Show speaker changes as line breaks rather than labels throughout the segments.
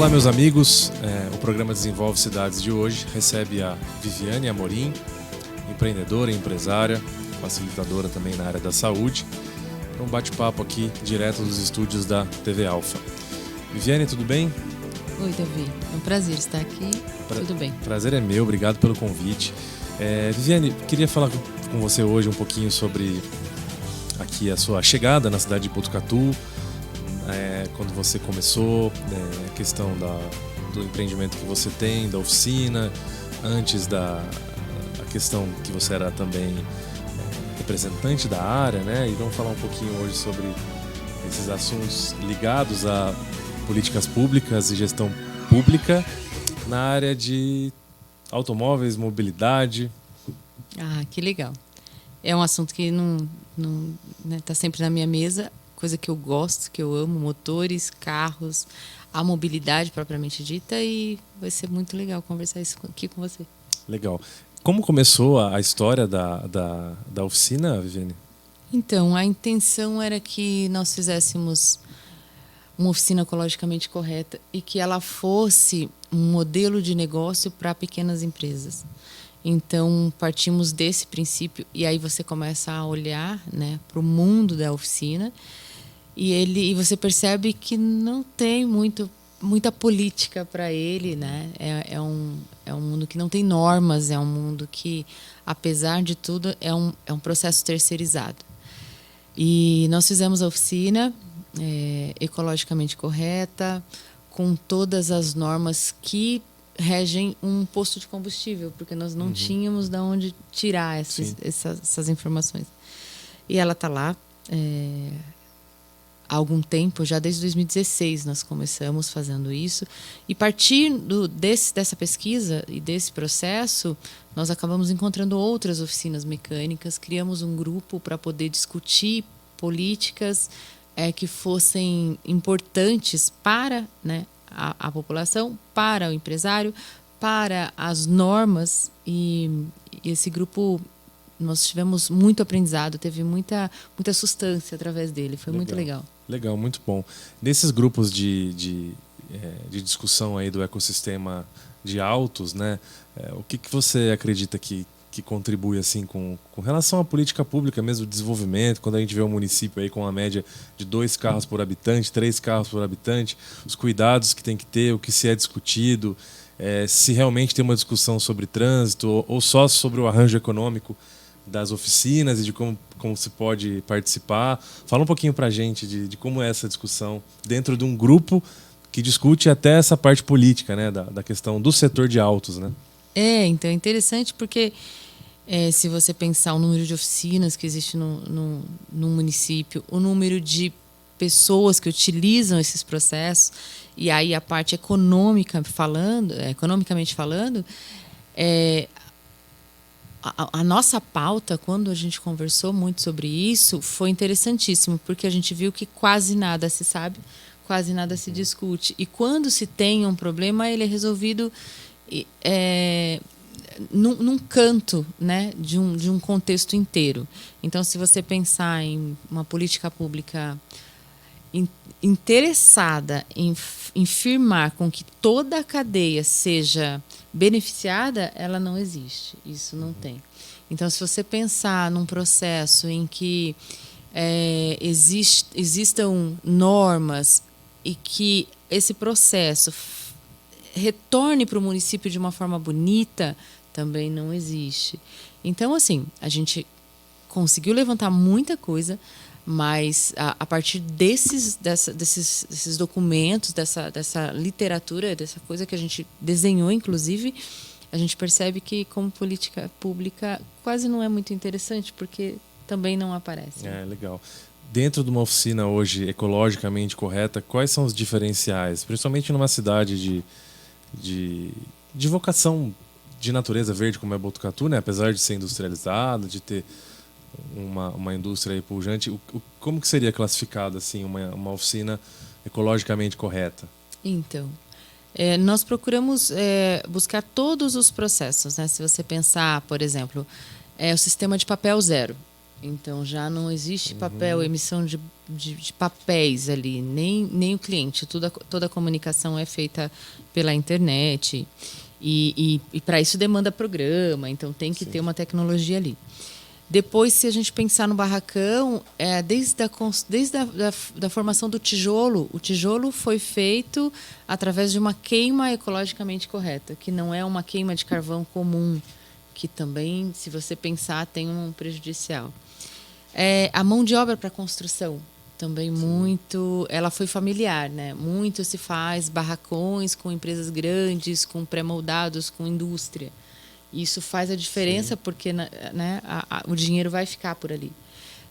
Olá, meus amigos. O programa Desenvolve Cidades de hoje recebe a Viviane Amorim, empreendedora e empresária, facilitadora também na área da saúde, para um bate-papo aqui direto dos estúdios da TV Alfa. Viviane, tudo bem?
Oi, Davi. É um prazer estar aqui. Tudo bem.
Prazer é meu, obrigado pelo convite. Viviane, queria falar com você hoje um pouquinho sobre aqui a sua chegada na cidade de Botucatu, quando você começou, a questão do empreendimento que você tem, da oficina, antes a questão que você era também representante da área, né? E vamos falar um pouquinho hoje sobre esses assuntos ligados a políticas públicas e gestão pública na área de automóveis, mobilidade.
Ah, que legal. É um assunto que não tá sempre na minha mesa, coisa que eu gosto, que eu amo, motores, carros, a mobilidade propriamente dita, e vai ser muito legal conversar isso aqui com você.
Legal. Como começou a história da oficina, Viviane?
Então, a intenção era que nós fizéssemos uma oficina ecologicamente correta e que ela fosse um modelo de negócio para pequenas empresas. Então, partimos desse princípio e aí você começa a olhar, né, para o mundo da oficina e você percebe que não tem muita política para ele, né? É um mundo que não tem normas, é um mundo que, apesar de tudo, é um processo terceirizado. E nós fizemos a oficina ecologicamente correta, com todas as normas que regem um posto de combustível, porque nós não tínhamos de onde tirar essas informações. E ela está lá há algum tempo, já desde 2016 nós começamos fazendo isso, e partindo dessa pesquisa e desse processo, nós acabamos encontrando outras oficinas mecânicas, criamos um grupo para poder discutir políticas que fossem importantes para, né, a população, para o empresário, para as normas, e esse grupo nós tivemos muito aprendizado, teve muita substância através dele, foi muito legal.
Legal, muito bom. Nesses grupos de discussão aí do ecossistema de autos, né, o que você acredita que contribui assim com relação à política pública mesmo, do desenvolvimento, quando a gente vê um município aí com uma média de 2 carros por habitante, 3 carros por habitante, os cuidados que tem que ter, o que se é discutido, se realmente tem uma discussão sobre trânsito ou só sobre o arranjo econômico das oficinas e de como se pode participar. Fala um pouquinho pra gente de como é essa discussão dentro de um grupo que discute até essa parte política, né, da questão do setor de autos, né?
Então é interessante porque se você pensar o número de oficinas que existe no município, o número de pessoas que utilizam esses processos, e aí a parte economicamente falando, a nossa pauta, quando a gente conversou muito sobre isso, foi interessantíssimo, porque a gente viu que quase nada se sabe, quase nada se discute. E quando se tem um problema, ele é resolvido num canto, né, de um contexto inteiro. Então, se você pensar em uma política pública interessada em firmar com que toda a cadeia seja beneficiada, ela não existe. Isso não tem. Então, se você pensar num processo em que existam normas e que esse processo retorne para o município de uma forma bonita, também não existe. Então, assim, a gente conseguiu levantar muita coisa, mas a partir desses documentos, dessa literatura, dessa coisa que a gente desenhou, inclusive, a gente percebe que, como política pública, quase não é muito interessante, porque também não aparece.
Legal. Dentro de uma oficina hoje ecologicamente correta, quais são os diferenciais? Principalmente numa cidade de vocação de natureza verde, como é Botucatu, né? Apesar de ser industrializada, de ter uma indústria aí pujante, como que seria classificado assim, uma oficina ecologicamente correta?
Então, nós procuramos buscar todos os processos, né? Se você pensar, por exemplo, o sistema de papel zero. Então já não existe papel, emissão de papéis ali, nem o cliente. Toda a comunicação é feita pela internet. E para isso demanda programa, então tem que ter uma tecnologia ali. Depois, se a gente pensar no barracão, desde a formação do tijolo, o tijolo foi feito através de uma queima ecologicamente correta, que não é uma queima de carvão comum, que também, se você pensar, tem um prejudicial. A mão de obra para construção, também muito, ela foi familiar, né? Muito se faz barracões com empresas grandes, com pré-moldados, com indústria. Isso faz a diferença porque, né, o dinheiro vai ficar por ali.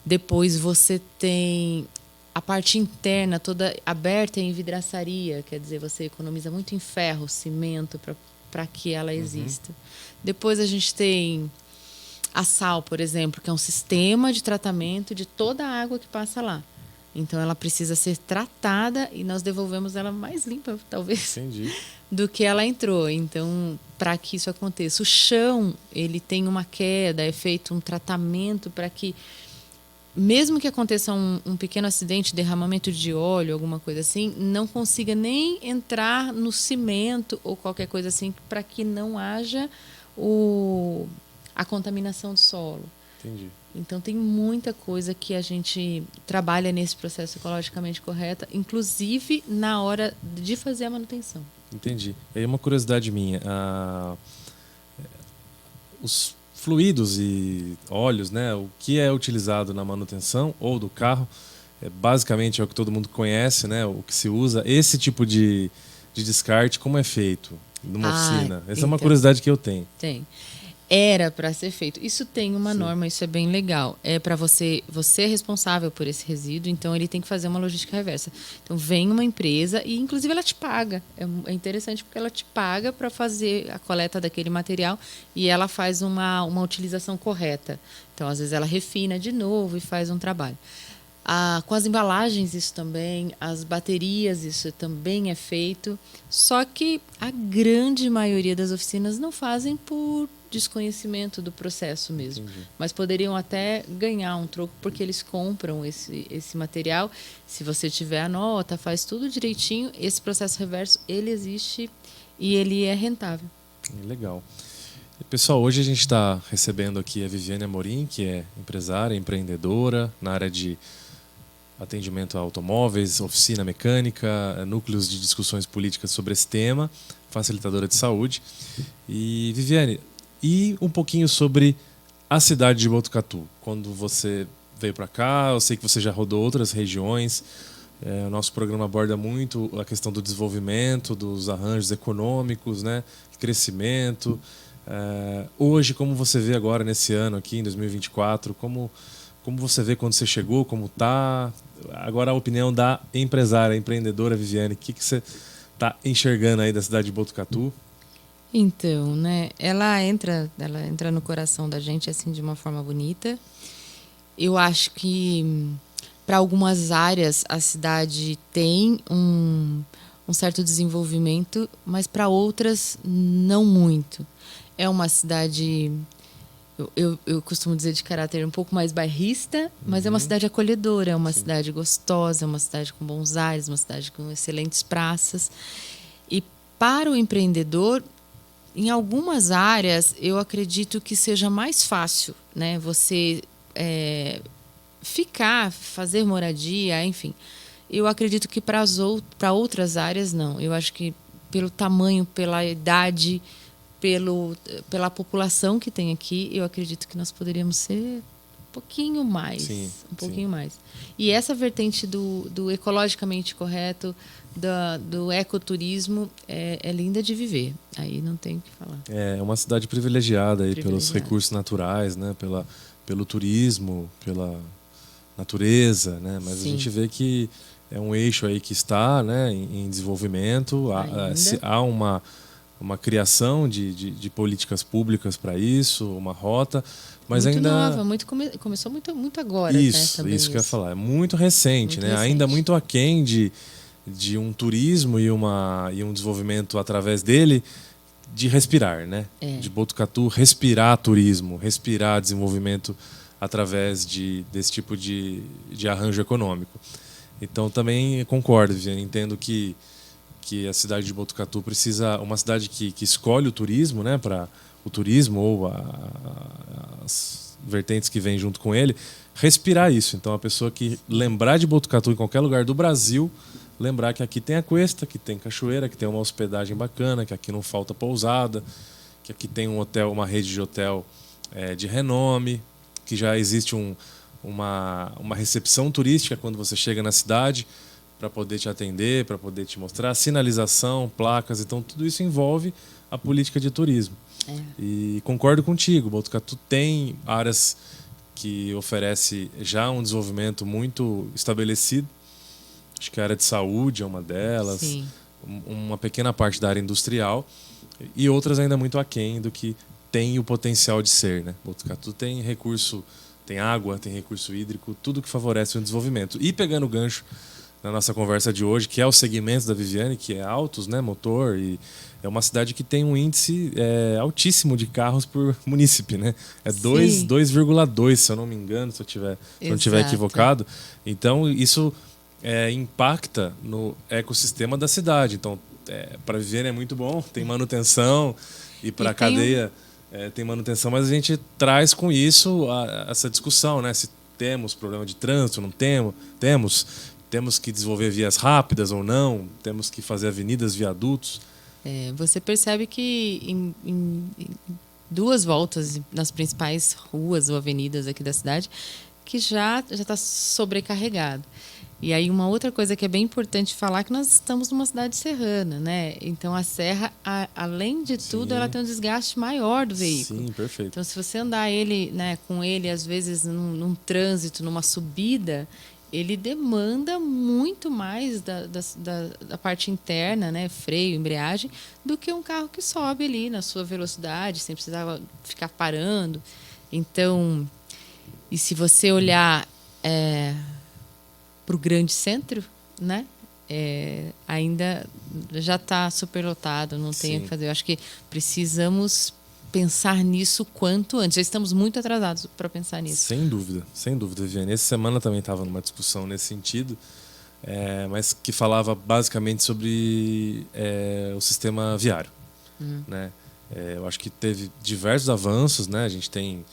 Depois você tem a parte interna toda aberta em vidraçaria, quer dizer, você economiza muito em ferro, cimento para que ela exista. Depois a gente tem a sal, por exemplo, que é um sistema de tratamento de toda a água que passa lá. Então ela precisa ser tratada e nós devolvemos ela mais limpa, talvez, do que ela entrou. Então, para que isso aconteça, o chão ele tem uma queda, é feito um tratamento para que, mesmo que aconteça um pequeno acidente, derramamento de óleo, alguma coisa assim, não consiga nem entrar no cimento ou qualquer coisa assim, para que não haja a contaminação do solo.
Entendi.
Então, tem muita coisa que a gente trabalha nesse processo ecologicamente correto, inclusive na hora de fazer a manutenção.
Entendi. E aí uma curiosidade minha. Os fluidos e óleos, né, o que é utilizado na manutenção ou do carro, basicamente é o que todo mundo conhece, né, o que se usa. Esse tipo de descarte, como é feito numa oficina? Essa é uma curiosidade que eu tenho.
Tem. Era para ser feito. Isso tem uma norma, isso é bem legal. É para você é responsável por esse resíduo, então ele tem que fazer uma logística reversa. Então vem uma empresa e inclusive ela te paga. É interessante porque ela te paga para fazer a coleta daquele material e ela faz uma utilização correta. Então às vezes ela refina de novo e faz um trabalho. Com as embalagens isso também, as baterias isso também é feito, só que a grande maioria das oficinas não fazem por desconhecimento do processo mesmo. Entendi. Mas poderiam até ganhar um troco porque eles compram esse material. Se você tiver a nota, faz tudo direitinho, esse processo reverso ele existe e ele é rentável.
Legal. Pessoal, hoje a gente está recebendo aqui a Viviane Amorim, que é empresária, empreendedora na área de atendimento a automóveis, oficina mecânica, núcleos de discussões políticas sobre esse tema, facilitadora de saúde. E, Viviane, e um pouquinho sobre a cidade de Botucatu. Quando você veio para cá, eu sei que você já rodou outras regiões. O nosso programa aborda muito a questão do desenvolvimento, dos arranjos econômicos, né? Crescimento. Hoje, como você vê agora nesse ano aqui, em 2024, como você vê quando você chegou, como tá? Agora a opinião da empresária, empreendedora Viviane, o que você está enxergando aí da cidade de Botucatu?
Então, né, ela entra no coração da gente assim de uma forma bonita. Eu acho que para algumas áreas a cidade tem um certo desenvolvimento, mas para outras não muito. É uma cidade, eu costumo dizer, de caráter um pouco mais bairrista, mas é uma cidade acolhedora, é uma cidade gostosa, é uma cidade com bons ares, uma cidade com excelentes praças. E para o empreendedor, em algumas áreas, eu acredito que seja mais fácil, né? Você fazer moradia, enfim. Eu acredito que para outras áreas, não. Eu acho que pelo tamanho, pela idade, pela população que tem aqui, eu acredito que nós poderíamos ser um pouquinho mais.
Sim,
pouquinho mais. E essa vertente do ecologicamente correto, do ecoturismo, é linda de viver. Aí não tem o que falar.
É uma cidade privilegiada aí pelos recursos naturais, né? Pelo turismo, pela natureza, né? Mas a gente vê que é um eixo aí que está, né, em desenvolvimento. Há uma criação de políticas públicas para isso, uma rota, mas
muito
ainda
nova, começou muito agora.
Isso,
né,
isso que eu ia falar. É muito recente, né? Ainda muito aquém de um turismo e um desenvolvimento através dele de respirar, né? De Botucatu respirar turismo, respirar desenvolvimento através desse tipo de arranjo econômico. Então também concordo, Viviane, entendo que a cidade de Botucatu precisa, uma cidade que escolhe o turismo, né, para o turismo ou as vertentes que vêm junto com ele, respirar isso. Então a pessoa que lembrar de Botucatu em qualquer lugar do Brasil, lembrar que aqui tem a Cuesta, que tem cachoeira, que tem uma hospedagem bacana, que aqui não falta pousada, que aqui tem um hotel, uma rede de hotel de renome, que já existe uma recepção turística quando você chega na cidade para poder te atender, para poder te mostrar sinalização, placas. Então tudo isso envolve a política de turismo. E concordo contigo, Botucatu tem áreas que oferece já um desenvolvimento muito estabelecido. Acho que a área de saúde é uma delas. Sim. Uma pequena parte da área industrial e outras ainda muito aquém do que tem o potencial de ser, né? Botucatu tem recurso, tem água, tem recurso hídrico, tudo que favorece o desenvolvimento. E pegando o gancho na nossa conversa de hoje, que é o segmento da Viviane, que é autos, né, motor, e é uma cidade que tem um índice altíssimo de carros por munícipe, né? É 2,2, se eu não me engano, se eu não estiver equivocado. Então, isso impacta no ecossistema da cidade. Então, para Viviane é muito bom, tem manutenção, e para a cadeia tem manutenção, mas a gente traz com isso essa discussão, né? Se temos problema de trânsito, não temos que desenvolver vias rápidas ou não, temos que fazer avenidas, viadutos.
Você percebe que em 2 voltas nas principais ruas ou avenidas aqui da cidade, que já está sobrecarregado. E aí uma outra coisa que é bem importante falar é que nós estamos numa cidade serrana, né? Então a serra, além de tudo, ela tem um desgaste maior do veículo.
Sim, perfeito.
Então se você andar com ele, às vezes num trânsito, numa subida, ele demanda muito mais da parte interna, né? Freio, embreagem, do que um carro que sobe ali na sua velocidade, sem precisar ficar parando. Então, e se você olhar para o grande centro, né? Ainda já está superlotado, não tem o que fazer. Eu acho que precisamos pensar nisso quanto antes. Já estamos muito atrasados para pensar nisso.
Sem dúvida, Viviane. Essa semana também estava numa discussão nesse sentido, mas que falava basicamente sobre o sistema viário. Né? Eu acho que teve diversos avanços, né? A gente tem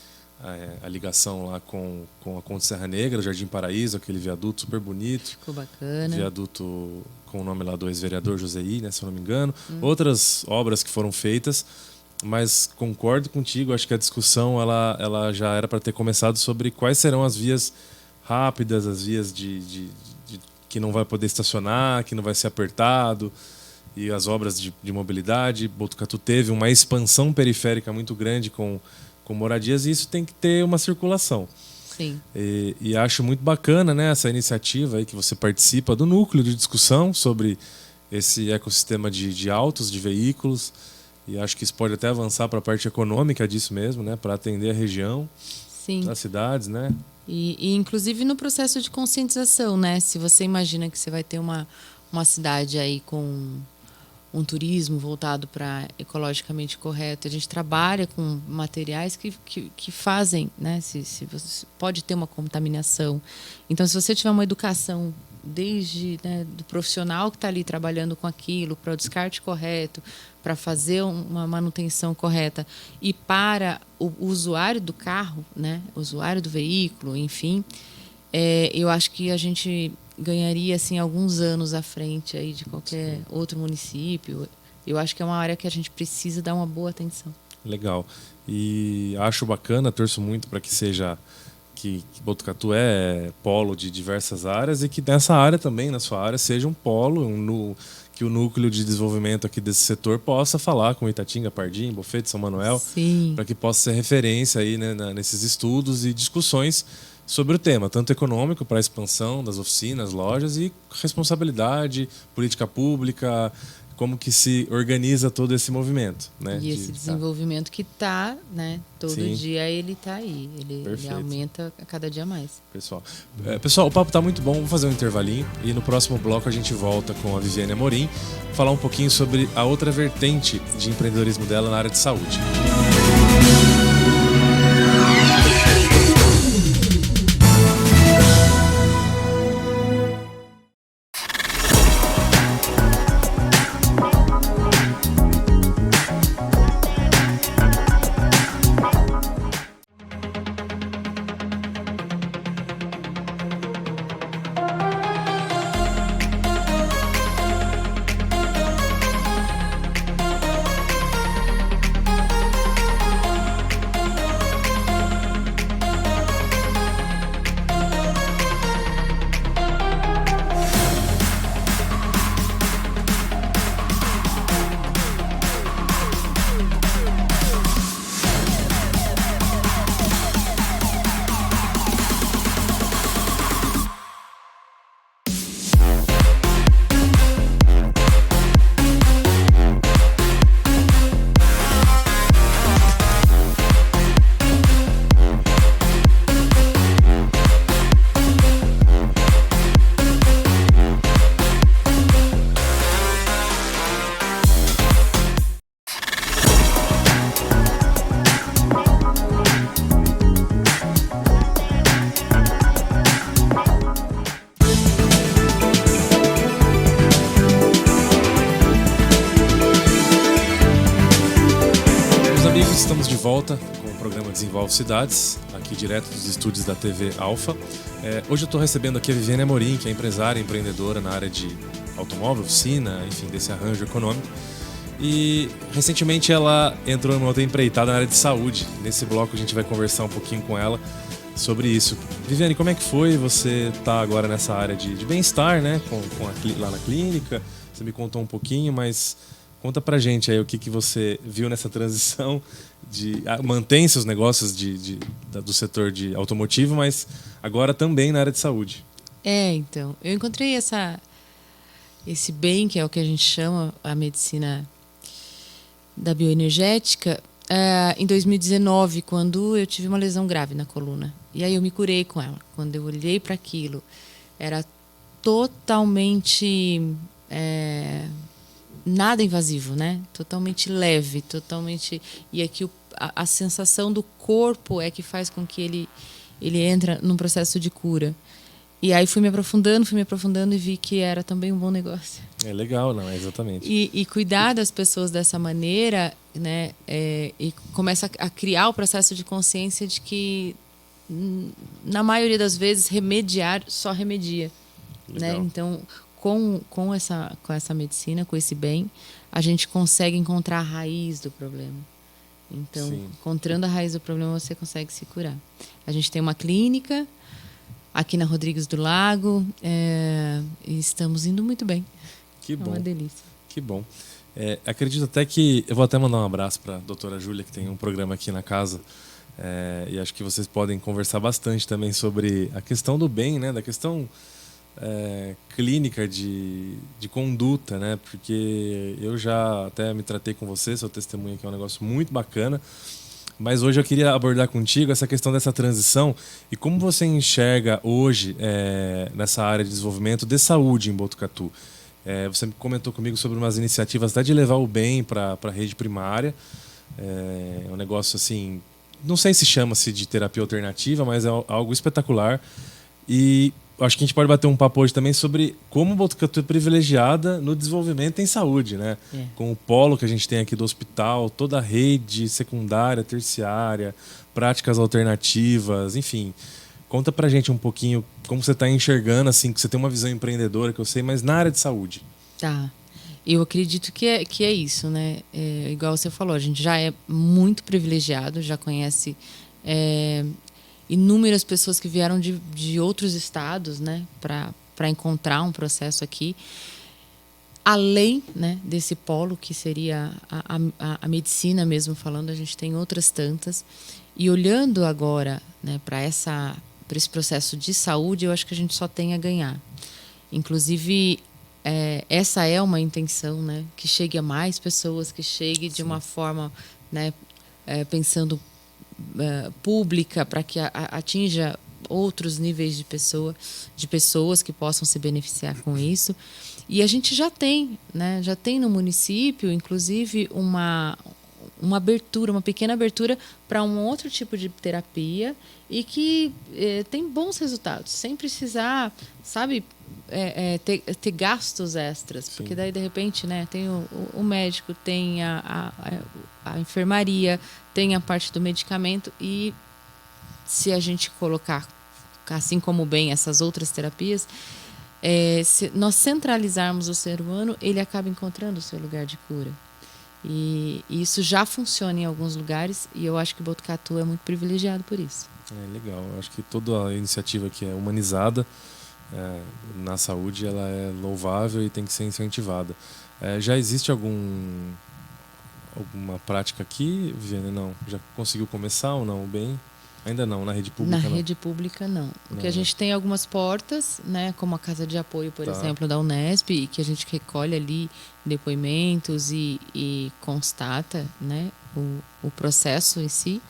a ligação lá com a Conde Serra Negra, o Jardim Paraíso, aquele viaduto super bonito.
Ficou bacana.
Viaduto com o nome lá do ex-vereador Joseí, né, se eu não me engano. Outras obras que foram feitas, mas concordo contigo, acho que a discussão ela já era para ter começado sobre quais serão as vias rápidas, as vias que não vai poder estacionar, que não vai ser apertado, e as obras de mobilidade. Botucatu teve uma expansão periférica muito grande com moradias, e isso tem que ter uma circulação.
Sim.
E acho muito bacana, né, essa iniciativa aí que você participa do núcleo de discussão sobre esse ecossistema de autos, de veículos, e acho que isso pode até avançar para a parte econômica disso mesmo, né, para atender a região. Sim. Das cidades, né?
E inclusive no processo de conscientização, né? Se você imagina que você vai ter uma cidade aí com um turismo voltado para ecologicamente correto, a gente trabalha com materiais que fazem, né? Se você pode ter uma contaminação. Então, se você tiver uma educação desde, né, do profissional que está ali trabalhando com aquilo, para o descarte correto, para fazer uma manutenção correta, e para o usuário do carro, né, o usuário do veículo, enfim, eu acho que a gente ganharia assim alguns anos à frente aí de qualquer outro município. Eu acho que é uma área que a gente precisa dar uma boa atenção.
Legal. E acho bacana, torço muito para que seja que Botucatu é polo de diversas áreas, e que nessa área também, na sua área, seja um polo, que o núcleo de desenvolvimento aqui desse setor possa falar com Itatinga, Pardim, Bofete, São Manuel, para que possa ser referência aí, né, nesses estudos e discussões sobre o tema, tanto econômico para a expansão das oficinas, lojas, e responsabilidade, política pública, como que se organiza todo esse movimento, né?
E esse desenvolvimento que está, né? Todo dia ele está aí, ele aumenta a cada dia mais.
Pessoal, o papo está muito bom, vou fazer um intervalinho e no próximo bloco a gente volta com a Viviane Amorim, falar um pouquinho sobre a outra vertente de empreendedorismo dela na área de saúde. volta com o programa Desenvolve Cidades, aqui direto dos estúdios da TV Alfa. Hoje eu estou recebendo aqui a Viviane Amorim, que é empresária e empreendedora na área de automóvel, oficina, enfim, desse arranjo econômico. E recentemente ela entrou numa outra empreitada na área de saúde. Nesse bloco a gente vai conversar um pouquinho com ela sobre isso. Viviane, como é que foi? Você tá agora nessa área de bem-estar, né? Lá na clínica. Você me contou um pouquinho, mas conta pra gente aí o que você viu nessa transição mantém seus negócios do setor de automotivo, mas agora também na área de saúde.
Então, eu encontrei esse bem, que é o que a gente chama a medicina da bioenergética, em 2019, quando eu tive uma lesão grave na coluna. E aí eu me curei com ela. Quando eu olhei para aquilo, era totalmente nada invasivo, né? Totalmente leve, totalmente. E aqui a sensação do corpo é que faz com que ele entre num processo de cura. E aí fui me aprofundando e vi que era também um bom negócio.
É legal, não? Exatamente.
E cuidar das pessoas dessa maneira, né? E começa a criar o processo de consciência de que, na maioria das vezes, remediar só remedia. Né? Então, com essa medicina, com esse bem, a gente consegue encontrar a raiz do problema. Então, sim, encontrando a raiz do problema, você consegue se curar. A gente tem uma clínica aqui na Rodrigues do Lago, e estamos indo muito bem.
Que bom.
É uma delícia.
Que bom. Acredito até que... Eu vou até mandar um abraço para a doutora Júlia, que tem um programa aqui na casa. E acho que vocês podem conversar bastante também sobre a questão do bem, né? Da questão clínica de conduta, né? Porque eu já até me tratei com você, seu testemunho aqui é um negócio muito bacana. Mas hoje eu queria abordar contigo essa questão dessa transição e como você enxerga hoje nessa área de desenvolvimento de saúde em Botucatu. Você comentou comigo sobre umas iniciativas até de levar o bem para a rede primária. É um negócio assim, não sei se chama-se de terapia alternativa, mas é algo espetacular. E acho que a gente pode bater um papo hoje também sobre como Botucatu é privilegiada no desenvolvimento em saúde, né? Com o polo que a gente tem aqui do hospital, toda a rede secundária, terciária, práticas alternativas, enfim. Conta pra gente um pouquinho como você está enxergando, assim, que você tem uma visão empreendedora, que eu sei, mas na área de saúde.
Tá. Eu acredito que é isso, né? Igual você falou, a gente já é muito privilegiado, já conhece inúmeras pessoas que vieram de outros estados, né, para encontrar um processo aqui. Além, né, desse polo que seria a medicina mesmo falando, a gente tem outras tantas. E olhando agora, né, para esse processo de saúde, eu acho que a gente só tem a ganhar. Inclusive, essa é uma intenção, né, que chegue a mais pessoas, que chegue de uma forma, né, pensando pública, para que atinja outros níveis de pessoas que possam se beneficiar com isso. E a gente já tem, né, no município, inclusive, uma abertura, uma pequena abertura para um outro tipo de terapia e que tem bons resultados, sem precisar, sabe, ter gastos extras. Sim. Porque daí, de repente, né, tem o médico, tem a enfermaria, tem a parte do medicamento, e se a gente colocar, assim como bem essas outras terapias, se nós centralizarmos o ser humano, ele acaba encontrando o seu lugar de cura. E isso já funciona em alguns lugares, e eu acho que Botucatu é muito privilegiado por isso.
Legal. Eu acho que toda a iniciativa que é humanizada na saúde, ela é louvável e tem que ser incentivada. Já existe alguma prática aqui, Viviane? Não? Já conseguiu começar ou não? Bem, ainda não, na rede pública não.
Na rede pública não. Porque a gente tem algumas portas, né, como a Casa de Apoio, por exemplo, da Unesp, e que a gente recolhe ali depoimentos e constata, né, o processo em si.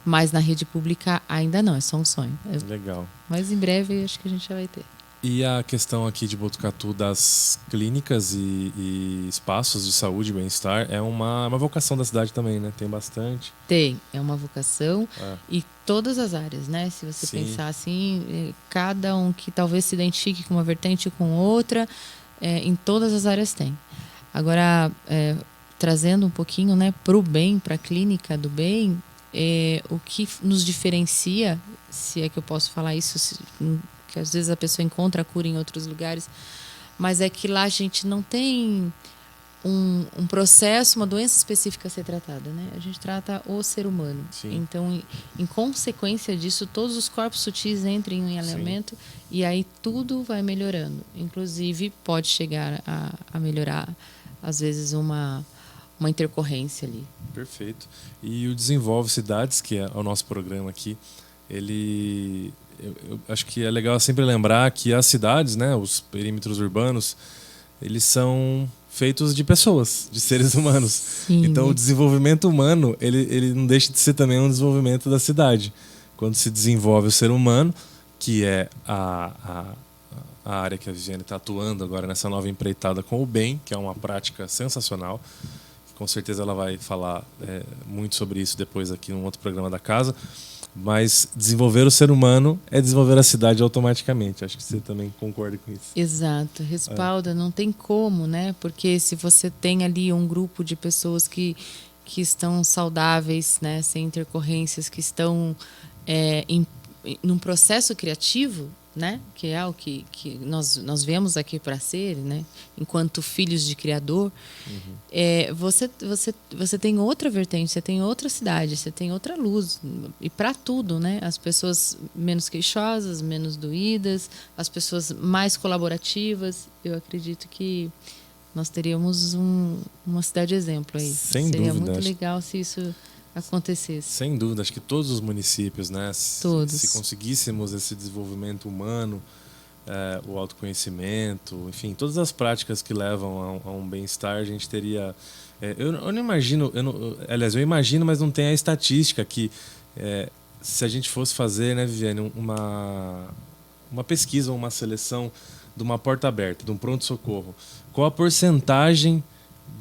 Mas na rede pública ainda não, é só um sonho.
Legal.
Mas em breve acho que a gente já vai ter.
E a questão aqui de Botucatu das clínicas e espaços de saúde e bem-estar é uma vocação da cidade também, né? Tem bastante.
Tem, é uma vocação e todas as áreas, né? Se você pensar assim, cada um que talvez se identifique com uma vertente ou com outra, em todas as áreas tem. Agora, trazendo um pouquinho, né, para o bem, para a clínica do bem, o que nos diferencia, se é que eu posso falar isso, que às vezes a pessoa encontra a cura em outros lugares, mas é que lá a gente não tem um processo, uma doença específica a ser tratada, né? A gente trata o ser humano.
Sim.
Então, em consequência disso, todos os corpos sutis entram em alinhamento e aí tudo vai melhorando. Inclusive, pode chegar a melhorar, às vezes, uma intercorrência ali.
Perfeito. E o Desenvolve Cidades, que é o nosso programa aqui, eu acho que é legal sempre lembrar que as cidades, né, os perímetros urbanos, eles são feitos de pessoas, de seres humanos.
Sim.
Então o desenvolvimento humano, ele não deixa de ser também um desenvolvimento da cidade. Quando se desenvolve o ser humano, que é a área que a Viviane está atuando agora nessa nova empreitada com o bem, que é uma prática sensacional. Com certeza ela vai falar muito sobre isso depois aqui num outro programa da casa. Mas desenvolver o ser humano é desenvolver a cidade automaticamente. Acho que você também concorda com isso.
Exato, respalda, não tem como, né? Porque se você tem ali um grupo de pessoas que estão saudáveis, né? Sem intercorrências, que estão num processo criativo, né? Que é o que nós vemos aqui para ser, né? Enquanto filhos de Criador, você tem outra vertente, você tem outra cidade, você tem outra luz. E para tudo, né? As pessoas menos queixosas, menos doídas, as pessoas mais colaborativas. Eu acredito que nós teríamos uma cidade exemplo aí.
Sem
Seria
dúvida,
muito legal se isso acontecesse.
Sem dúvida, acho que todos os municípios, né?
Todos.
Se conseguíssemos esse desenvolvimento humano, o autoconhecimento, enfim, todas as práticas que levam a um bem-estar, a gente teria... eu não imagino, aliás, eu imagino, mas não tem a estatística que se a gente fosse fazer, né, Viviane, uma pesquisa ou uma seleção de uma porta aberta, de um pronto-socorro, qual a porcentagem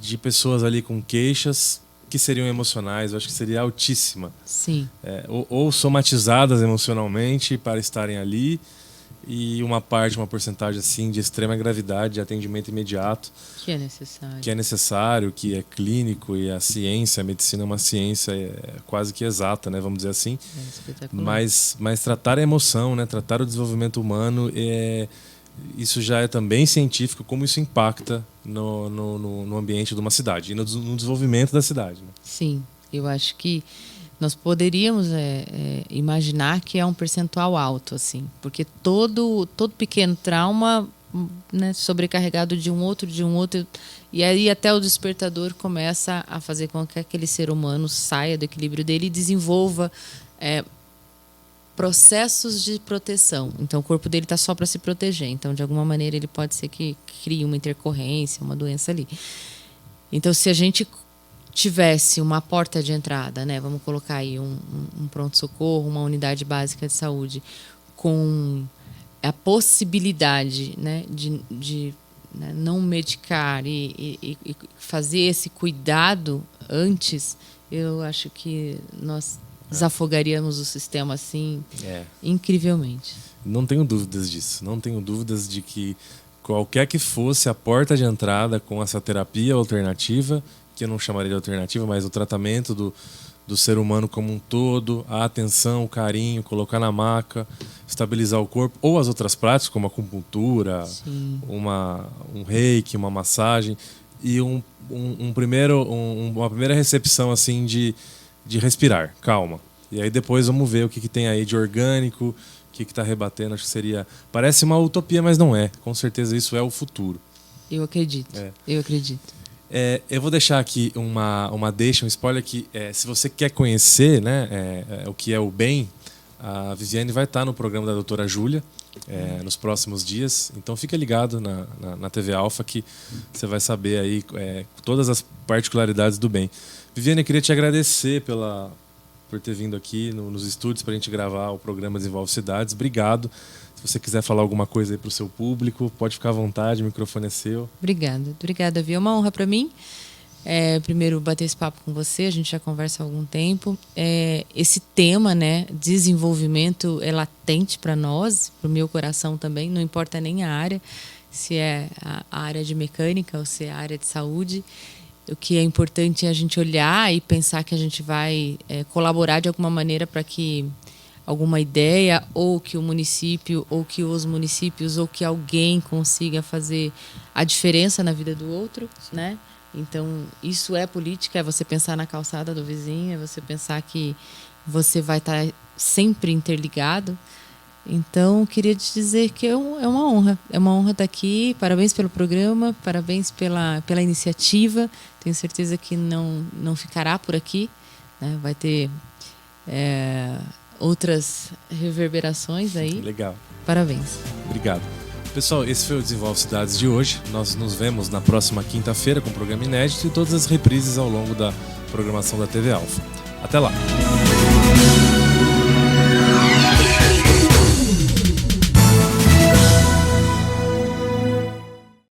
de pessoas ali com queixas que seriam emocionais? Eu acho que seria altíssima.
Sim.
Ou somatizadas emocionalmente para estarem ali, e uma porcentagem assim de extrema gravidade, de atendimento imediato.
Que é necessário.
Que é necessário, que é clínico, e a ciência, a medicina é uma ciência quase que exata, né, vamos dizer assim.
É espetacular.
Mas tratar a emoção, né, tratar o desenvolvimento humano, isso já é também científico, como isso impacta no ambiente de uma cidade e no desenvolvimento da cidade. Né?
Sim, eu acho que nós poderíamos imaginar que é um percentual alto, assim, porque todo pequeno trauma, né, sobrecarregado de um outro, e aí até o despertador começa a fazer com que aquele ser humano saia do equilíbrio dele e desenvolva processos de proteção. Então o corpo dele está só para se proteger, então de alguma maneira ele pode ser que crie uma intercorrência, uma doença ali. Então se a gente tivesse uma porta de entrada, né, vamos colocar aí um pronto-socorro, uma unidade básica de saúde, com a possibilidade, né, de né, não medicar e fazer esse cuidado antes, eu acho que nós desafogaríamos o sistema assim incrivelmente.
Não tenho dúvidas disso. Não tenho dúvidas de que qualquer que fosse a porta de entrada com essa terapia alternativa, que eu não chamaria de alternativa, mas o tratamento do ser humano como um todo, a atenção, o carinho, colocar na maca, estabilizar o corpo, ou as outras práticas, como a acupuntura, um reiki, uma massagem, e uma primeira recepção assim de respirar, calma. E aí depois vamos ver o que tem aí de orgânico, o que está rebatendo. Acho que seria... Parece uma utopia, mas não é. Com certeza isso é o futuro.
Eu acredito. Eu acredito.
Eu vou deixar aqui uma deixa, um spoiler que se você quer conhecer, né, o que é o bem, a Viviane vai estar no programa da doutora Júlia nos próximos dias. Então fica ligado na TV Alfa que você vai saber aí todas as particularidades do bem. Viviane, eu queria te agradecer por ter vindo aqui nos estúdios para a gente gravar o programa Desenvolve Cidades. Obrigado. Se você quiser falar alguma coisa aí para o seu público, pode ficar à vontade, o microfone é seu.
Obrigada, Vi. É uma honra para mim. Primeiro, bater esse papo com você, a gente já conversa há algum tempo. Esse tema, né, desenvolvimento, é latente para nós, para o meu coração também, não importa nem a área, se é a área de mecânica ou se é a área de saúde. O que é importante é a gente olhar e pensar que a gente vai colaborar de alguma maneira para que alguma ideia, ou que o município, ou que os municípios, ou que alguém consiga fazer a diferença na vida do outro, né? Então, isso é política, é você pensar na calçada do vizinho, é você pensar que você vai estar sempre interligado. Então, queria te dizer que é uma honra. É uma honra estar aqui. Parabéns pelo programa, parabéns pela iniciativa. Tenho certeza que não ficará por aqui, né? Vai ter outras reverberações aí.
Legal.
Parabéns.
Obrigado. Pessoal, esse foi o Desenvolve Cidades de hoje. Nós nos vemos na próxima quinta-feira com o programa inédito e todas as reprises ao longo da programação da TV Alfa. Até lá!